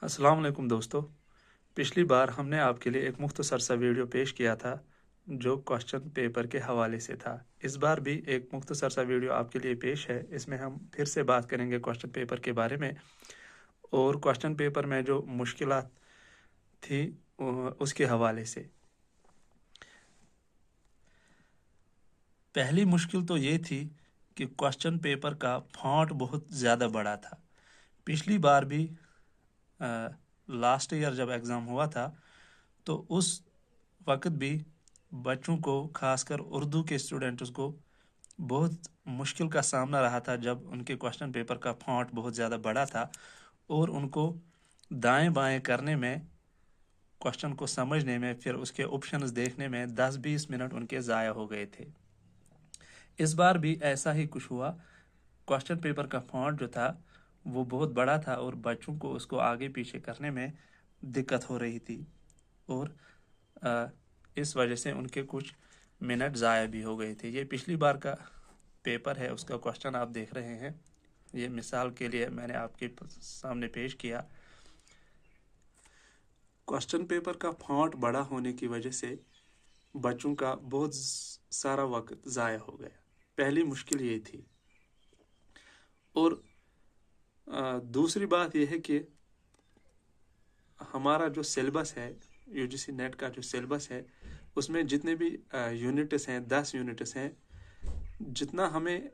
अस्सलाम वालेकुम दोस्तों। पिछली बार हमने आपके लिए एक मुख्तसर सा वीडियो पेश किया था जो क्वेश्चन पेपर के हवाले से था। इस बार भी एक मुख्तसर सा वीडियो आपके लिए पेश है। इसमें हम फिर से बात करेंगे क्वेश्चन पेपर के बारे में और क्वेश्चन पेपर में जो मुश्किलात थी उसके हवाले से। पहली मुश्किल तो ये थी कि क्वेश्चन पेपर का फॉन्ट बहुत ज़्यादा बड़ा था। पिछली बार भी लास्ट ईयर जब एग्ज़ाम हुआ था तो उस वक्त भी बच्चों को, खासकर उर्दू के स्टूडेंट्स को, बहुत मुश्किल का सामना रहा था जब उनके क्वेश्चन पेपर का फॉन्ट बहुत ज़्यादा बड़ा था और उनको दाएं बाएं करने में, क्वेश्चन को समझने में, फिर उसके ऑप्शंस देखने में 10-20 मिनट उनके ज़ाया हो गए थे। इस बार भी ऐसा ही कुछ हुआ। क्वेश्चन पेपर का फॉन्ट जो था वो बहुत बड़ा था और बच्चों को उसको आगे पीछे करने में दिक्कत हो रही थी और इस वजह से उनके कुछ मिनट ज़ाया भी हो गए थे। ये पिछली बार का पेपर है, उसका क्वेश्चन आप देख रहे हैं। ये मिसाल के लिए मैंने आपके सामने पेश किया। क्वेश्चन पेपर का फॉन्ट बड़ा होने की वजह से बच्चों का बहुत सारा वक्त ज़ाया हो गया। पहली मुश्किल ये थी। और दूसरी बात यह है कि हमारा जो सिलेबस है, यूजीसी नेट का जो सिलेबस है, उसमें जितने भी यूनिट्स हैं, 10 यूनिट्स हैं। जितना हमें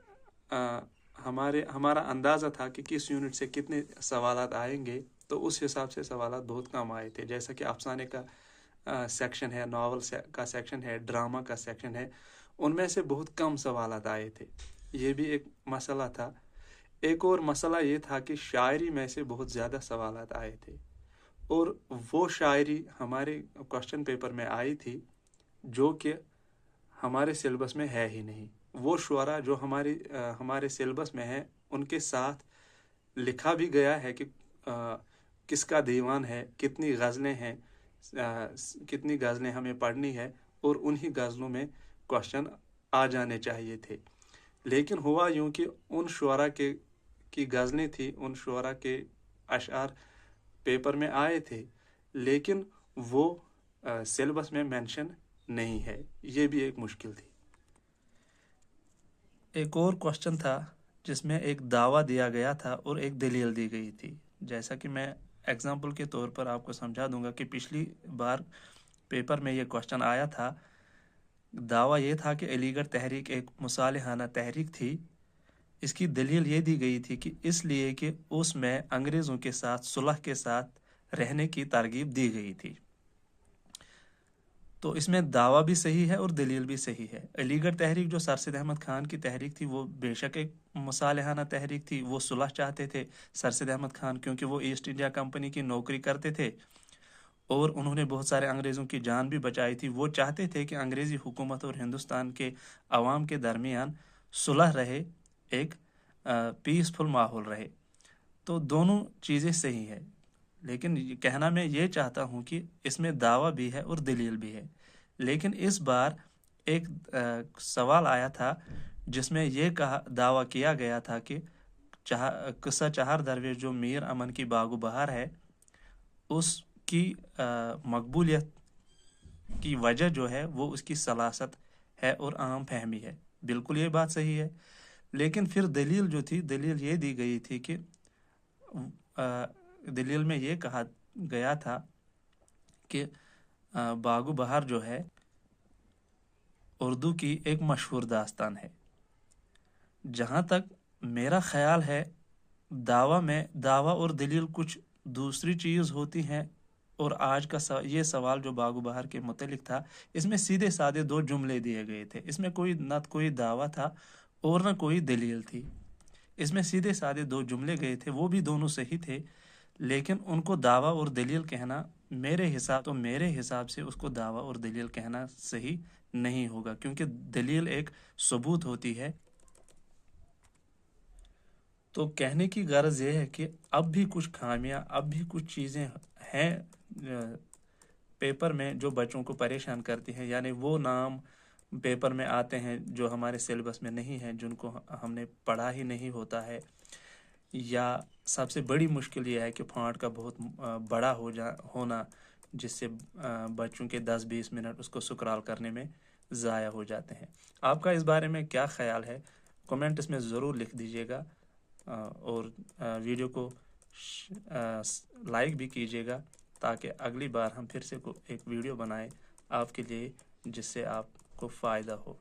हमारा अंदाज़ा था कि किस यूनिट से कितने सवालात आएंगे, तो उस हिसाब से सवालात बहुत कम आए थे। जैसा कि अफसाने का सेक्शन है, नावल का सेक्शन है, ड्रामा का सेक्शन है, उनमें से बहुत कम सवालात आए थे। ये भी एक मसला था। एक और मसला ये था कि शायरी में से बहुत ज़्यादा सवालात आए थे और वो शायरी हमारे क्वेश्चन पेपर में आई थी जो कि हमारे सिलेबस में है ही नहीं। वो शुअरा जो हमारे सिलेबस में है, उनके साथ लिखा भी गया है कि किसका दीवान है, कितनी गज़लें हैं, कितनी गज़लें हमें पढ़नी है, और उन्हीं गज़लों में क्वेश्चन आ जाने चाहिए थे। लेकिन हुआ यूं कि उन शुअरा की गज़लें थी, उन शुअरा के अशआर पेपर में आए थे, लेकिन वो सिलेबस में मेंशन नहीं है। ये भी एक मुश्किल थी। एक और क्वेश्चन था जिसमें एक दावा दिया गया था और एक दलील दी गई थी। जैसा कि मैं एग्जाम्पल के तौर पर आपको समझा दूंगा कि पिछली बार पेपर में ये क्वेश्चन आया था। दावा ये था कि अलीगढ़ तहरीक एक मुसालिहाना तहरीक थी। इसकी दलील ये दी गई थी कि इसलिए कि उसमें अंग्रेज़ों के साथ सुलह के साथ रहने की तरगीब दी गई थी। तो इसमें दावा भी सही है और दलील भी सही है। अलीगढ़ तहरीक जो सर सैयद अहमद खान की तहरीक थी, वो बेशक एक मुसालिहाना तहरीक थी। वो सुलह चाहते थे सर सैयद अहमद खान, क्योंकि वो ईस्ट इंडिया कंपनी की नौकरी करते थे और उन्होंने बहुत सारे अंग्रेज़ों की जान भी बचाई थी। वो चाहते थे कि अंग्रेज़ी हुकूमत और हिंदुस्तान के अवाम के दरमियान सुलह रहे, एक पीसफुल माहौल रहे। तो दोनों चीज़ें सही है, लेकिन कहना मैं ये चाहता हूँ कि इसमें दावा भी है और दलील भी है। लेकिन इस बार एक सवाल आया था जिसमें ये दावा किया गया था कि किस्सा चाहर दरवेश जो मीर अमन की बागो बहार है, उसकी मकबूलियत की वजह जो है वो उसकी सलासत है और आम फहमी है। बिल्कुल ये बात सही है। लेकिन फिर दलील जो थी, दलील ये दी गई थी कि दलील में ये कहा गया था कि बागो बहार जो है उर्दू की एक मशहूर दास्तान है। जहाँ तक मेरा ख्याल है, दावा और दलील कुछ दूसरी चीज़ होती हैं। और आज का ये सवाल जो बागो बहार के मुतलिक था, इसमें सीधे साधे दो जुमले दिए गए थे। इसमें कोई दावा था और न कोई दलील थी। इसमें सीधे साधे दो जुमले गए थे, वो भी दोनों सही थे। लेकिन उनको दावा और दलील कहना, मेरे हिसाब से उसको दावा और दलील कहना सही नहीं होगा, क्योंकि दलील एक सबूत होती है। तो कहने की गर्ज ये है कि अब भी कुछ खामियां, अब भी कुछ चीज़ें हैं पेपर में जो बच्चों को परेशान करती हैं। यानी वो नाम पेपर में आते हैं जो हमारे सिलेबस में नहीं हैं, जिनको हमने पढ़ा ही नहीं होता है, या سب سے بڑی مشکل یہ ہے کہ فونٹ کا بہت بڑا ہونا، جس سے بچوں کے 10-20 منٹ اس کو سکرال کرنے میں ضائع ہو جاتے ہیں۔ آپ کا اس بارے میں کیا خیال ہے؟ کمنٹس میں ضرور لکھ دیجیے گا، اور ویڈیو کو لائک بھی کیجیے گا، تاکہ اگلی بار ہم پھر سے ایک ویڈیو بنائیں آپ کے لیے، جس سے آپ کو فائدہ ہو۔